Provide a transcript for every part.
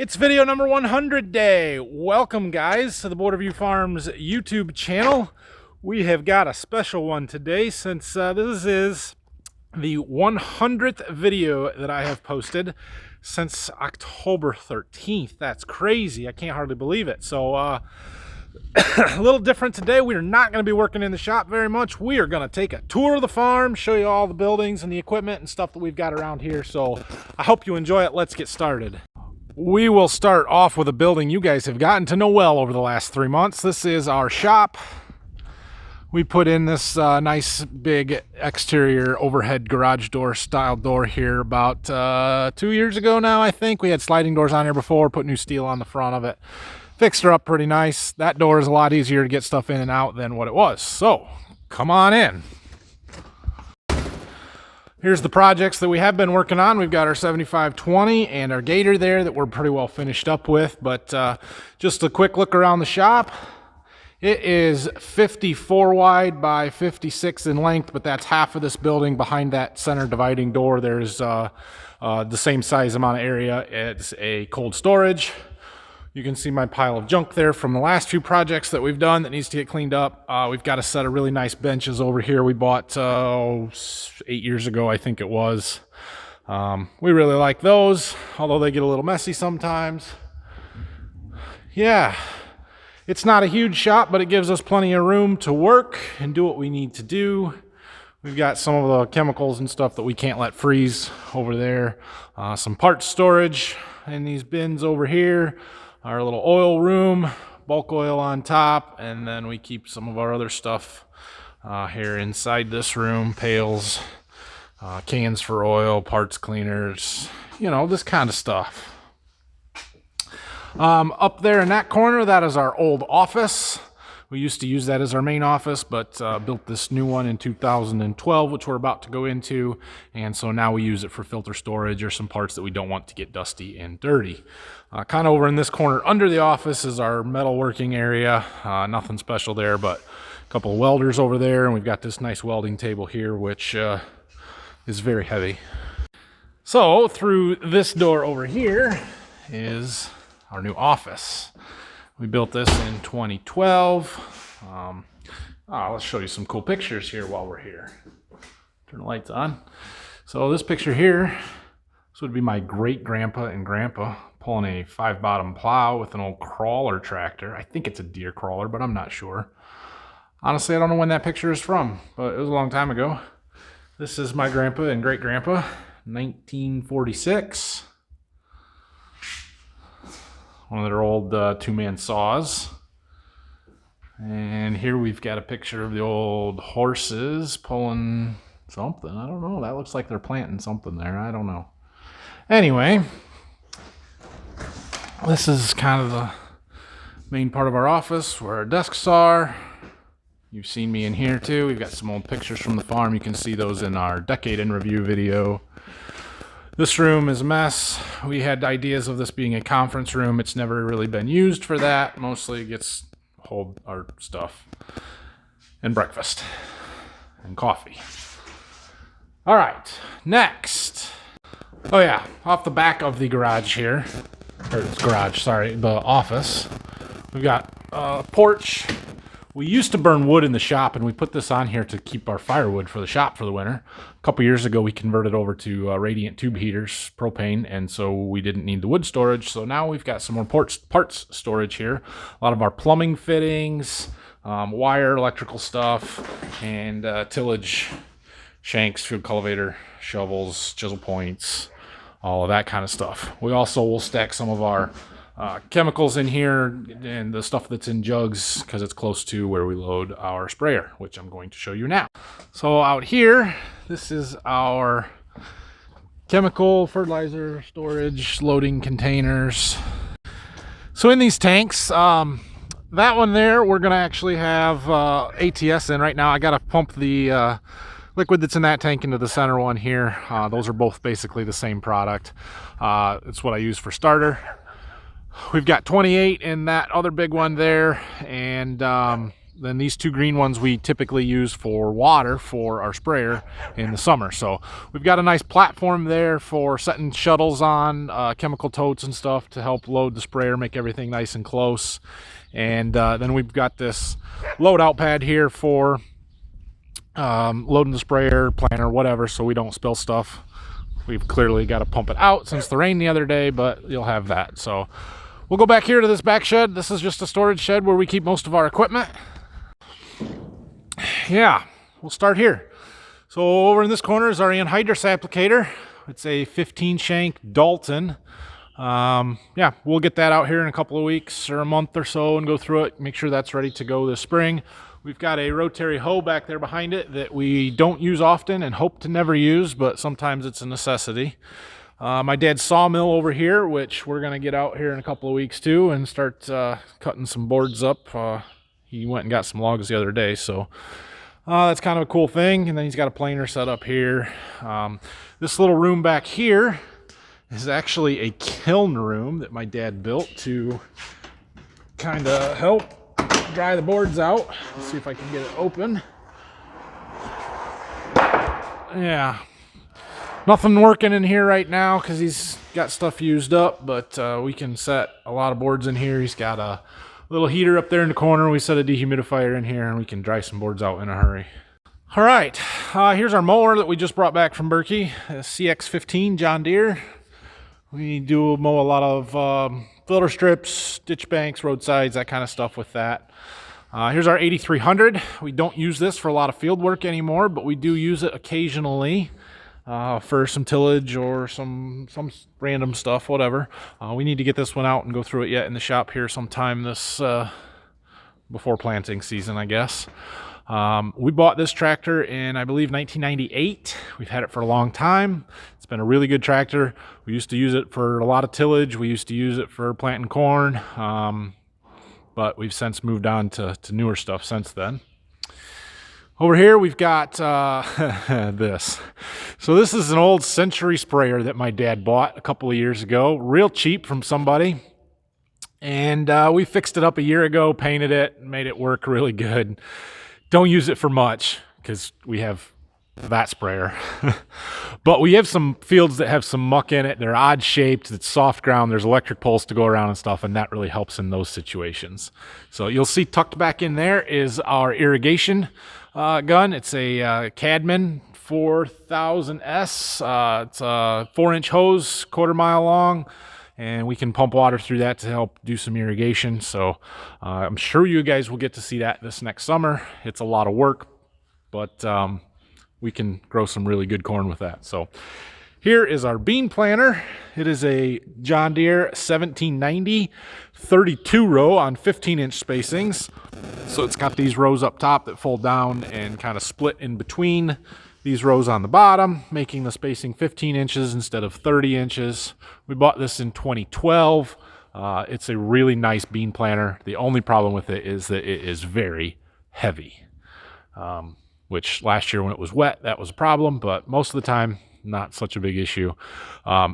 It's video number 100 day. Welcome guys to the Border View Farms YouTube channel. We have got a special one today since this is the 100th video that I have posted since October 13th. That's crazy. I can't hardly believe it. So a little different today. We are not going to be working in the shop very much. We are going to take a tour of the farm, show you all the buildings and the equipment and stuff that we've got around here. So I hope you enjoy it. Let's get started. We will start off with a building you guys have gotten to know well over the last 3 months. This is our shop. We put in this nice big exterior overhead garage door style door here about 2 years ago now, I think. We had sliding doors on here before, put new steel on the front of it. Fixed her up pretty nice. That door is a lot easier to get stuff in and out than what it was. So, come on in. Here's the projects that we have been working on. We've got our 7520 and our gator there that we're pretty well finished up with. But just a quick look around the shop. It is 54 wide by 56 in length, but that's half of this building. Behind that center dividing door, there's the same size amount of area. It's a cold storage. You can see my pile of junk there from the last few projects that we've done that needs to get cleaned up. We've got a set of really nice benches over here we bought 8 years ago, I think it was. We really like those, although they get a little messy sometimes. Yeah, it's not a huge shop, but it gives us plenty of room to work and do what we need to do. We've got some of the chemicals and stuff that we can't let freeze over there. Some parts storage in these bins over here. Our little oil room, bulk oil on top, and then we keep some of our other stuff here inside this room, pails, cans for oil, parts cleaners, you know, this kind of stuff. Up there in that corner, that is our old office. We used to use that as our main office, but built this new one in 2012, which we're about to go into. And so now we use it for filter storage or some parts that we don't want to get dusty and dirty. Kind of over in this corner under the office is our metalworking area. Nothing special there, but a couple of welders over there. And we've got this nice welding table here, which is very heavy. So through this door over here is our new office. We built this in 2012. Let's show you some cool pictures here while we're here. Turn the lights on. So this picture here, this would be my great-grandpa and grandpa pulling a 5-bottom plow with an old crawler tractor. I think it's a deer crawler, but I'm not sure. Honestly, I don't know when that picture is from, but it was a long time ago. This is my grandpa and great-grandpa, 1946. One of their old two-man saws. And here we've got a picture of the old horses pulling something. I don't know. That looks like they're planting something there. I don't know. Anyway, this is kind of the main part of our office where our desks are. You've seen me in here too. We've got some old pictures from the farm. You can see those in our Decade in Review video. This room is a mess. We had ideas of this being a conference room. It's never really been used for that. Mostly it gets hold our stuff and breakfast and coffee. All right, next. Oh yeah, off the back of the garage here, or garage, sorry, the office, we've got a porch. We used to burn wood in the shop, and we put this on here to keep our firewood for the shop for the winter. A couple years ago, we converted over to radiant tube heaters, propane, and so we didn't need the wood storage. So now we've got some more parts storage here. A lot of our plumbing fittings, wire, electrical stuff, and tillage shanks, field cultivator, shovels, chisel points, all of that kind of stuff. We also will stack some of our chemicals in here and the stuff that's in jugs because it's close to where we load our sprayer, which I'm going to show you now. So out here, this is our chemical fertilizer storage loading containers. So in these tanks, that one there, we're going to actually have ATS in right now. I got to pump the liquid that's in that tank into the center one here. Those are both basically the same product. It's what I use for starter. We've got 28 in that other big one there, and then these two green ones we typically use for water for our sprayer in the summer. So we've got a nice platform there for setting shuttles on, chemical totes and stuff to help load the sprayer, make everything nice and close. And then we've got this load out pad here for loading the sprayer, planter, whatever, so we don't spill stuff. We've clearly got to pump it out since the rain the other day, but you'll have that. So we'll go back here to this back shed. This is just a storage shed where we keep most of our equipment. Yeah, we'll start here. So over in this corner is our anhydrous applicator. It's a 15 shank Dalton. Yeah, we'll get that out here in a couple of weeks or a month or so and go through it, make sure that's ready to go this spring. We've got a rotary hoe back there behind it that we don't use often and hope to never use, but sometimes it's a necessity. My dad's sawmill over here, which we're going to get out here in a couple of weeks too and start cutting some boards up. He went and got some logs the other day, so that's kind of a cool thing. And then he's got a planer set up here. This little room back here is actually a kiln room that my dad built to kind of help dry the boards out. Let's see if I can get it open. Yeah, nothing working in here right now because he's got stuff used up, but we can set a lot of boards in here. He's got a little heater up there in the corner. We set a dehumidifier in here and we can dry some boards out in a hurry. All right, here's our mower that we just brought back from Berkey, a CX-15 John Deere. We do mow a lot of filter strips, ditch banks, roadsides, that kind of stuff with that. Here's our 8300. We don't use this for a lot of field work anymore, but we do use it occasionally for some tillage or some random stuff, whatever. We need to get this one out and go through it yet in the shop here sometime this before planting season, I guess. We bought this tractor in, I believe, 1998. We've had it for a long time. It's been a really good tractor. We used to use it for a lot of tillage. We used to use it for planting corn, but we've since moved on to newer stuff since then. Over here we've got this. So this is an old Century sprayer that my dad bought a couple of years ago, real cheap from somebody. And we fixed it up a year ago, painted it, made it work really good. Don't use it for much because we have that sprayer. But we have some fields that have some muck in it. They're odd shaped, it's soft ground, there's electric poles to go around and stuff, and that really helps in those situations. So you'll see tucked back in there is our irrigation gun. It's a Cadman 4000S. It's a 4-inch hose, 1/4 mile long, and we can pump water through that to help do some irrigation. So I'm sure you guys will get to see that this next summer. It's a lot of work, but we can grow some really good corn with that. So here is our bean planter. It is a John Deere 1790 32 row on 15-inch spacings. So it's got these rows up top that fold down and kind of split in between these rows on the bottom, making the spacing 15 inches instead of 30 inches. We bought this in 2012. It's a really nice bean planter. The only problem with it is that it is very heavy, which last year when it was wet, that was a problem, but most of the time, not such a big issue.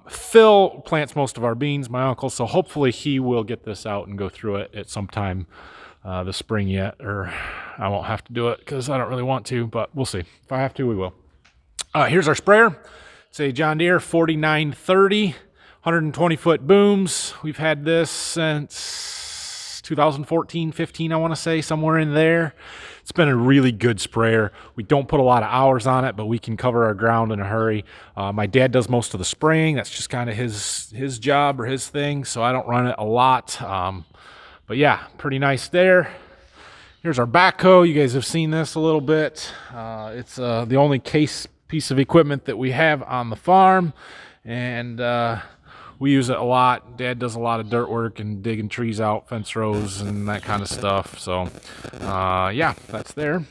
Phil plants most of our beans, my uncle, so hopefully he will get this out and go through it at some time this spring yet, or I won't have to do it because I don't really want to, but we'll see. If I have to, we will. Here's our sprayer. It's a John Deere 4930, 120-foot booms. We've had this since 2014, 15, I want to say, somewhere in there. It's been a really good sprayer. We don't put a lot of hours on it, but we can cover our ground in a hurry. My dad does most of the spraying. That's just kind of his job or his thing, so I don't run it a lot. But yeah, pretty nice there. Here's our backhoe. You guys have seen this a little bit. It's the only piece of equipment that we have on the farm, and we use it a lot. Dad does a lot of dirt work and digging trees out, fence rows, and that kind of stuff. So, yeah, that's there.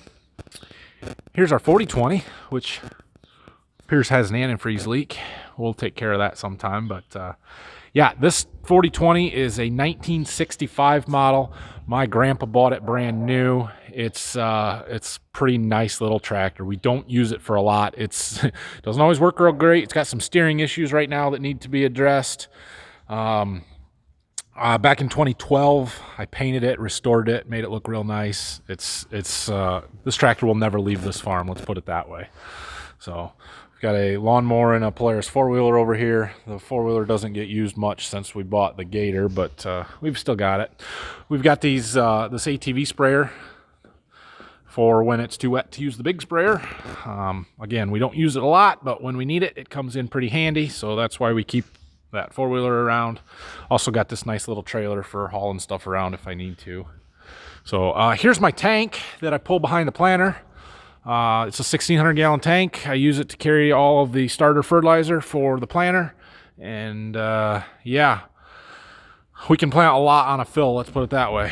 Here's our 4020, which appears has an antifreeze leak. We'll take care of that sometime, but yeah, this 4020 is a 1965 model. My grandpa bought it brand new. It's pretty nice little tractor. We don't use it for a lot. It doesn't always work real great. It's got some steering issues right now that need to be addressed. Back in 2012, I painted it, restored it, made it look real nice. This tractor will never leave this farm, let's put it that way. So we've got a lawnmower and a Polaris four-wheeler over here. The four-wheeler doesn't get used much since we bought the Gator, but we've still got it. We've got this ATV sprayer for when it's too wet to use the big sprayer. Again, we don't use it a lot, but when we need it, it comes in pretty handy, so that's why we keep that four-wheeler around. Also got this nice little trailer for hauling stuff around if I need to. So here's my tank that I pull behind the planter. It's a 1,600 gallon tank. I use it to carry all of the starter fertilizer for the planter. And yeah, we can plant a lot on a fill, let's put it that way.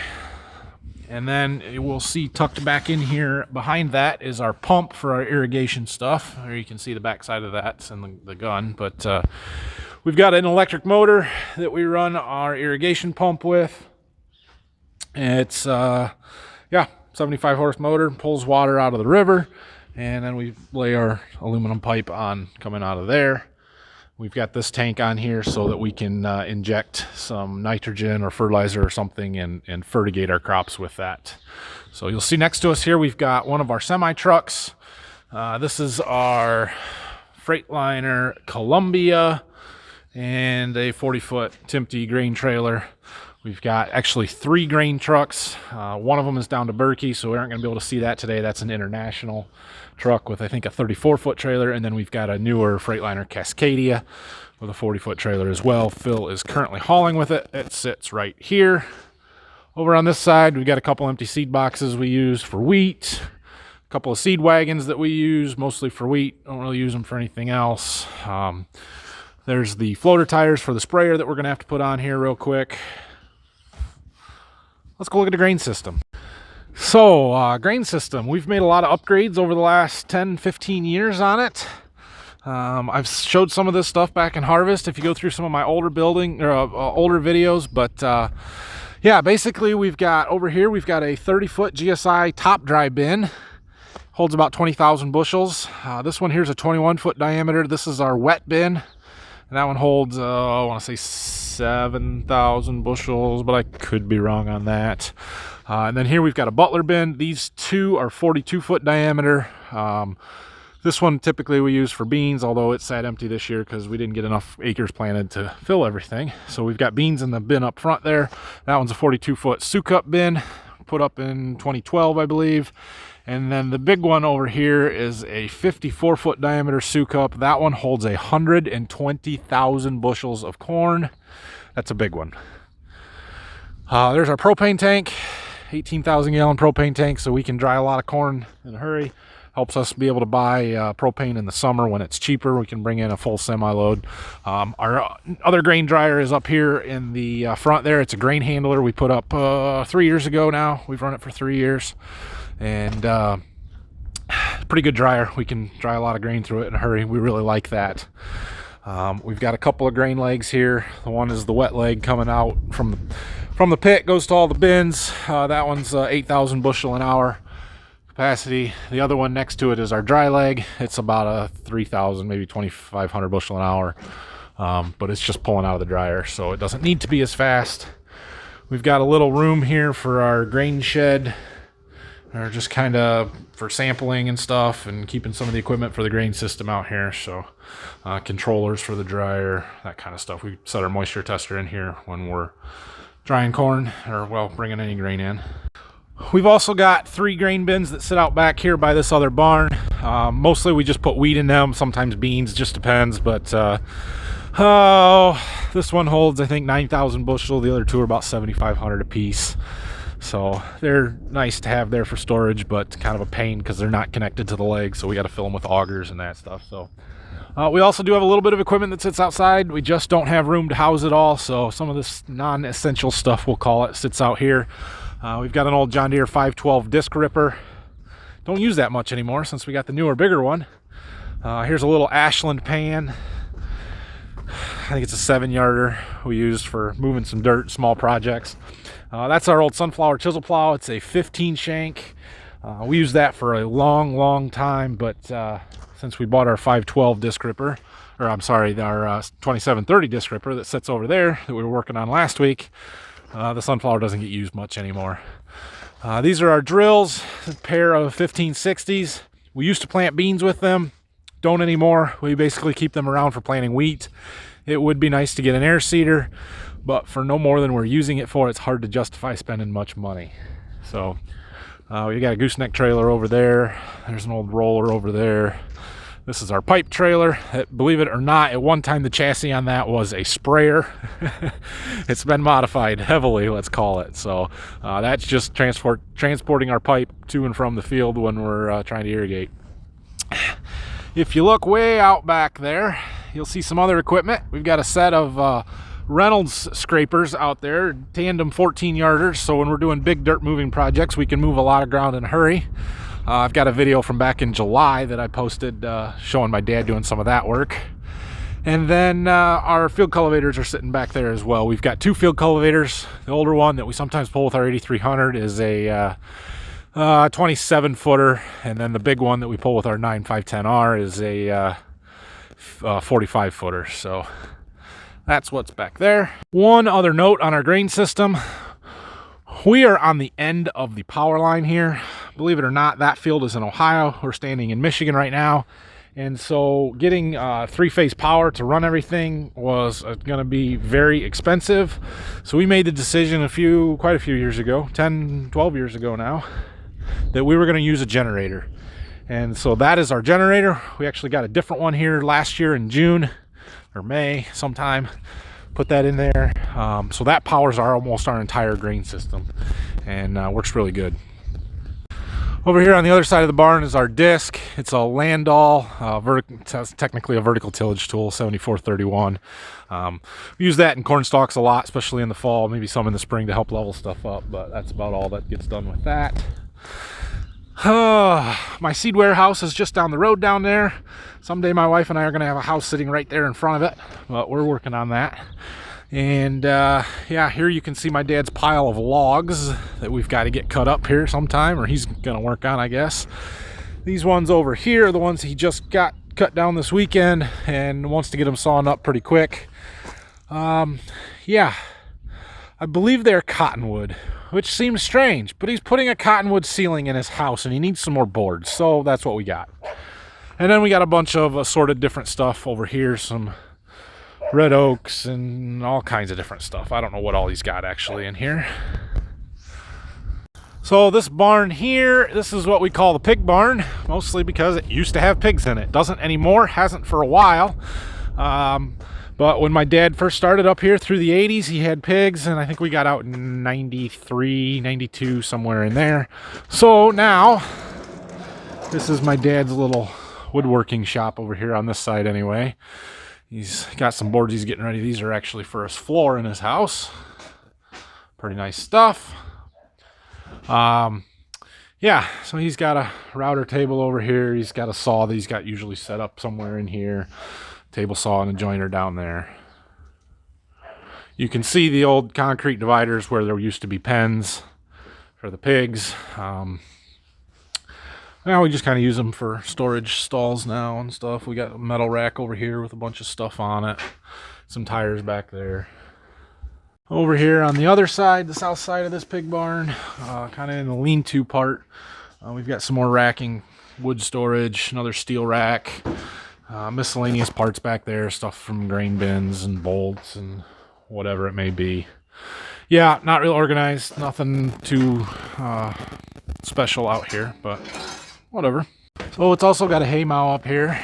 And then we'll see tucked back in here behind that is our pump for our irrigation stuff. There you can see the back side of that and the gun. But we've got an electric motor that we run our irrigation pump with. It's, yeah, 75 horse motor, pulls water out of the river, and then we lay our aluminum pipe on coming out of there. We've got this tank on here so that we can inject some nitrogen or fertilizer or something and fertigate our crops with that. So you'll see next to us here, we've got one of our semi trucks. This is our Freightliner Columbia and a 40-foot Timpte grain trailer. We've got actually 3 grain trucks. One of them is down to Berkey, so we aren't going to be able to see that today. That's an international truck with, I think, a 34-foot trailer. And then we've got a newer Freightliner Cascadia with a 40-foot trailer as well. Phil is currently hauling with it. It sits right here. Over on this side, we've got a couple empty seed boxes we use for wheat. A couple of seed wagons that we use, mostly for wheat. Don't really use them for anything else. There's the floater tires for the sprayer that we're going to have to put on here real quick. Let's go look at the grain system. So, grain system, we've made a lot of upgrades over the last 10-15 years on it. I've showed some of this stuff back in Harvest if you go through some of my older older videos, but yeah, basically we've got over here, we've got a 30-foot GSI top dry bin. Holds about 20,000 bushels. This one here is a 21-foot diameter. This is our wet bin. And that one holds, I want to say 7,000 bushels, but I could be wrong on that. And then here we've got a Butler bin. These two are 42-foot diameter. This one typically we use for beans, although it sat empty this year because we didn't get enough acres planted to fill everything. So we've got beans in the bin up front there. That one's a 42-foot Sukup bin, put up in 2012, I believe. And then the big one over here is a 54-foot diameter Sukup. That one holds 120,000 bushels of corn. That's a big one. There's our propane tank, 18,000 gallon propane tank, so we can dry a lot of corn in a hurry. Helps us be able to buy propane in the summer when it's cheaper. We can bring in a full semi-load. Our other grain dryer is up here in the front there. It's a grain handler we put up 3 years ago now. We've run it for 3 years. And pretty good dryer. We can dry a lot of grain through it in a hurry. We really like that. We've got a couple of grain legs here. The one is the wet leg coming out from the pit, goes to all the bins. That one's 8,000 bushel an hour capacity. The other one next to it is our dry leg. It's about a 3,000, maybe 2,500 bushel an hour, but it's just pulling out of the dryer, so it doesn't need to be as fast. We've got a little room here for our grain shed. Or just kind of for sampling and stuff and keeping some of the equipment for the grain system out here. So controllers for the dryer, that kind of stuff. We set our moisture tester in here when we're drying corn or, well, bringing any grain in. We've also got 3 grain bins that sit out back here by this other barn. Mostly we just put wheat in them, sometimes beans, just depends. But this one holds, I think, 9,000 bushel. The other two are about 7,500 a piece. So they're nice to have there for storage, but kind of a pain because they're not connected to the leg, so we got to fill them with augers and that stuff. So we also do have a little bit of equipment that sits outside. We just don't have room to house it all, so some of this non-essential stuff, we'll call it, sits out here. We've got an old John Deere 512 disc ripper. Don't use that much anymore since we got the newer, bigger one. Here's a little Ashland pan. I think it's a 7-yarder we used for moving some dirt, small projects. That's our old sunflower chisel plow. It's a 15 shank. We used that for a long time, but since we bought our 512 disc ripper, or I'm sorry, our 2730 disc ripper that sits over there that we were working on last week, the sunflower doesn't get used much anymore. These are our drills, a pair of 1560s. We used to plant beans with them, don't anymore. We basically keep them around for planting wheat. It would be nice to get an air seeder, but for no more than we're using it for, it's hard to justify spending much money. So we got a gooseneck trailer over there. There's an old roller over there. This is our pipe trailer. Believe it or not, at one time the chassis on that was a sprayer. It's been modified heavily, let's call it. So that's just transporting our pipe to and from the field when we're trying to irrigate. If you look way out back there, you'll see some other equipment. We've got a set of Reynolds scrapers out there, tandem 14-yarders, so when we're doing big dirt moving projects, we can move a lot of ground in a hurry. I've got a video from back in July that I posted showing my dad doing some of that work. And then our field cultivators are sitting back there as well. We've got two field cultivators. The older one that we sometimes pull with our 8300 is a 27-footer, and then the big one that we pull with our 9510R is a 45-footer. So that's what's back there. One other note on our grain system. We are on the end of the power line here. Believe it or not, that field is in Ohio. We're standing in Michigan right now. And so getting three-phase power to run everything was going to be very expensive. So we made the decision quite a few years ago, 10, 12 years ago now, that we were going to use a generator. And so that is our generator. We actually got a different one here last year in June or May sometime. Put that in there. So that powers almost our entire grain system and works really good. Over here on the other side of the barn is our disc. It's a Landau, technically a vertical tillage tool, 7431. We use that in corn stalks a lot, especially in the fall, maybe some in the spring to help level stuff up, but that's about all that gets done with that. My seed warehouse is just down the road down there. Someday my wife and I are going to have a house sitting right there in front of it, but we're working on that. And yeah, here you can see my dad's pile of logs that we've got to get cut up here sometime, or he's going to work on, I guess. These ones over here are the ones he just got cut down this weekend and wants to get them sawn up pretty quick. Yeah, I believe they're cottonwood, which seems strange, but he's putting a cottonwood ceiling in his house and he needs some more boards, so that's what we got. And then we got a bunch of assorted different stuff over here, some red oaks and all kinds of different stuff. I don't know what all he's got actually in here. So this barn here, this is what we call the pig barn, mostly because it used to have pigs in it. Doesn't anymore, hasn't for a while. But when my dad first started up here through the 80s, he had pigs, and I think we got out in 93, 92, somewhere in there. So now, this is my dad's little woodworking shop over here on this side anyway. He's got some boards he's getting ready. These are actually for his floor in his house. Pretty nice stuff. Yeah, so he's got a router table over here. He's got a saw that he's got usually set up somewhere in here. Table saw and a joiner down there. You can see the old concrete dividers where there used to be pens for the pigs. Now we just kind of use them for storage stalls now and stuff. We got a metal rack over here with a bunch of stuff on it. Some tires back there. Over here on the other side, the south side of this pig barn, kind of in the lean-to part, we've got some more racking, wood storage, another steel rack, miscellaneous parts back there, stuff from grain bins and bolts and whatever it may be. Yeah, not real organized, nothing too special out here, but whatever. So it's also got a hay mow up here.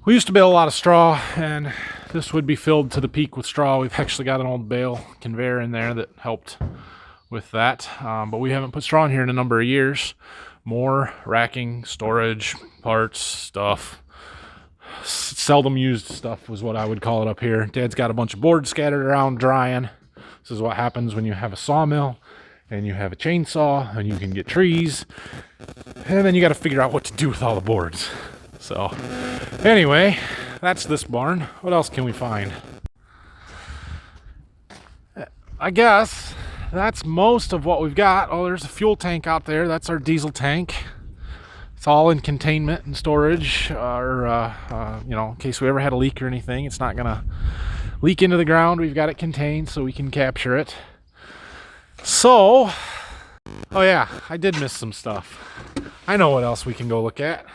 We used to bale a lot of straw, and this would be filled to the peak with straw. We've actually got an old bale conveyor in there that helped with that, but we haven't put straw in here in a number of years. More racking, storage, parts, stuff. Seldom used stuff was what I would call it up here. Dad's got a bunch of boards scattered around drying. This is what happens when you have a sawmill and you have a chainsaw and you can get trees, and then you got to figure out what to do with all the boards. So anyway, that's this barn. What else can we find? I guess that's most of what we've got. Oh, there's a fuel tank out there. That's our diesel tank. It's all in containment and storage, or in case we ever had a leak or anything, it's not gonna leak into the ground. We've got it contained so we can capture it. So, oh yeah, I did miss some stuff. I know what else we can go look at.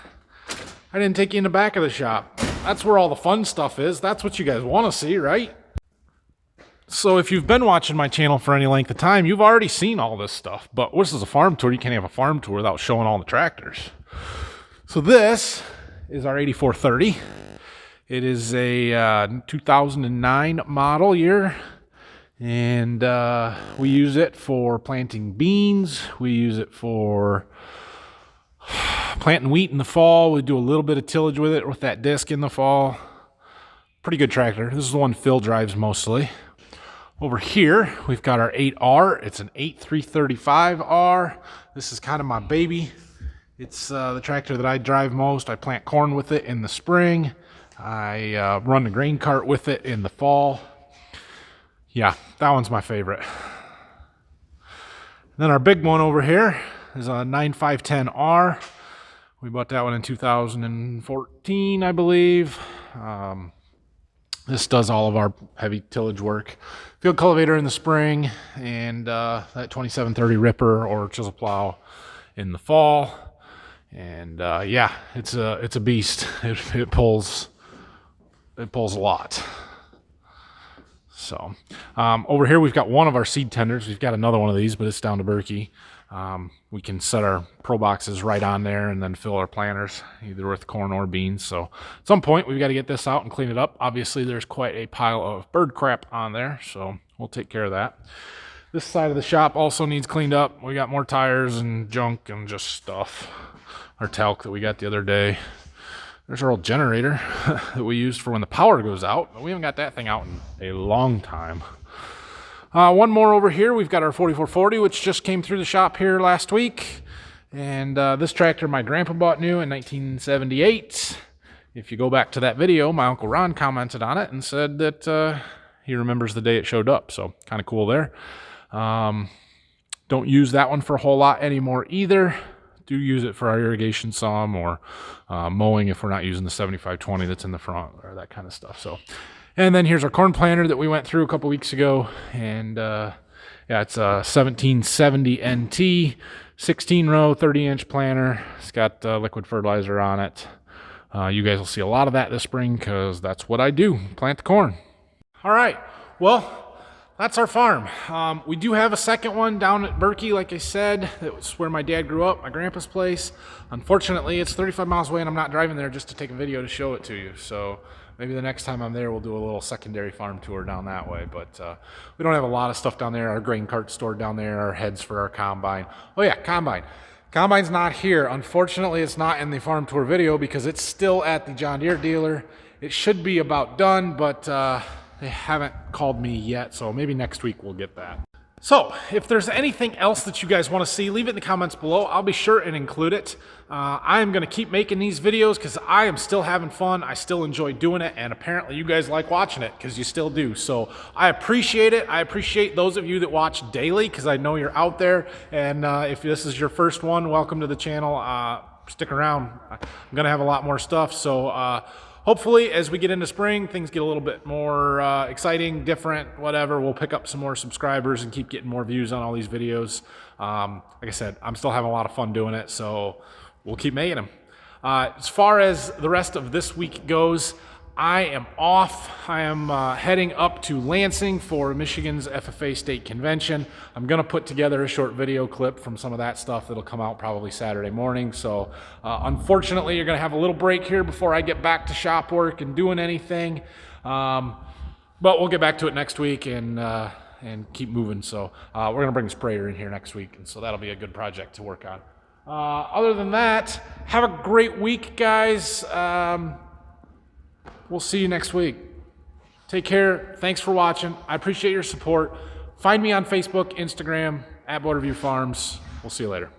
I didn't take you in the back of the shop. That's where all the fun stuff is. That's what you guys want to see, right? So if you've been watching my channel for any length of time, you've already seen all this stuff. But this is a farm tour. You can't have a farm tour without showing all the tractors. So this is our 8430. It is a 2009 model year. And we use it for planting beans. We use it for planting wheat in the fall. We do a little bit of tillage with it with that disc in the fall. Pretty good tractor. This is the one Phil drives mostly. Over here, we've got our 8R. It's an 8335R. This is kind of my baby. It's the tractor that I drive most. I plant corn with it in the spring. I run the grain cart with it in the fall. Yeah, that one's my favorite. Then our big one over here is a 9510R. We bought that one in 2014, I believe. This does all of our heavy tillage work. Field cultivator in the spring, and that 2730 ripper or chisel plow in the fall. And yeah, it's a beast. It pulls a lot. So over here we've got one of our seed tenders. We've got another one of these, but it's down to Berkey. We can set our pro boxes right on there and then fill our planters either with corn or beans. So at some point we've got to get this out and clean it up. Obviously there's quite a pile of bird crap on there, so we'll take care of that. This side of the shop also needs cleaned up. We got more tires and junk and just stuff. Our talc that we got the other day. There's our old generator that we used for when the power goes out. But we haven't got that thing out in a long time. One more over here. We've got our 4440, which just came through the shop here last week. And this tractor my grandpa bought new in 1978. If you go back to that video, my Uncle Ron commented on it and said that he remembers the day it showed up. So kind of cool there. Don't use that one for a whole lot anymore either. Do use it for our irrigation some or mowing if we're not using the 7520 that's in the front or that kind of stuff. So, and then here's our corn planter that we went through a couple weeks ago, and yeah, it's a 1770 NT, 16 row, 30-inch planter. It's got liquid fertilizer on it. You guys will see a lot of that this spring because that's what I do, plant the corn. All right, well, that's our farm. We do have a second one down at Berkey, like I said. That's where my dad grew up, my grandpa's place. Unfortunately, it's 35 miles away and I'm not driving there just to take a video to show it to you. So maybe the next time I'm there, we'll do a little secondary farm tour down that way. But we don't have a lot of stuff down there. Our grain cart's stored down there, our heads for our combine. Oh yeah, combine. Combine's not here. Unfortunately, it's not in the farm tour video because it's still at the John Deere dealer. It should be about done, but they haven't called me yet, so maybe next week we'll get that. So, if there's anything else that you guys want to see, leave it in the comments below. I'll be sure and include it. I am going to keep making these videos because I am still having fun. I still enjoy doing it, and apparently you guys like watching it because you still do. So, I appreciate it. I appreciate those of you that watch daily because I know you're out there. And if this is your first one, welcome to the channel. Stick around. I'm going to have a lot more stuff. So, hopefully, as we get into spring, things get a little bit more exciting, different, whatever. We'll pick up some more subscribers and keep getting more views on all these videos. Like I said, I'm still having a lot of fun doing it, so we'll keep making them. As far as the rest of this week goes, I am off. I am heading up to Lansing for Michigan's FFA State Convention. I'm going to put together a short video clip from some of that stuff that'll come out probably Saturday morning. So unfortunately, you're going to have a little break here before I get back to shop work and doing anything. But we'll get back to it next week and keep moving. So we're going to bring the sprayer in here next week, and so that'll be a good project to work on. Other than that, have a great week, guys. We'll see you next week. Take care. Thanks for watching. I appreciate your support. Find me on Facebook, Instagram, @Borderview Farms. We'll see you later.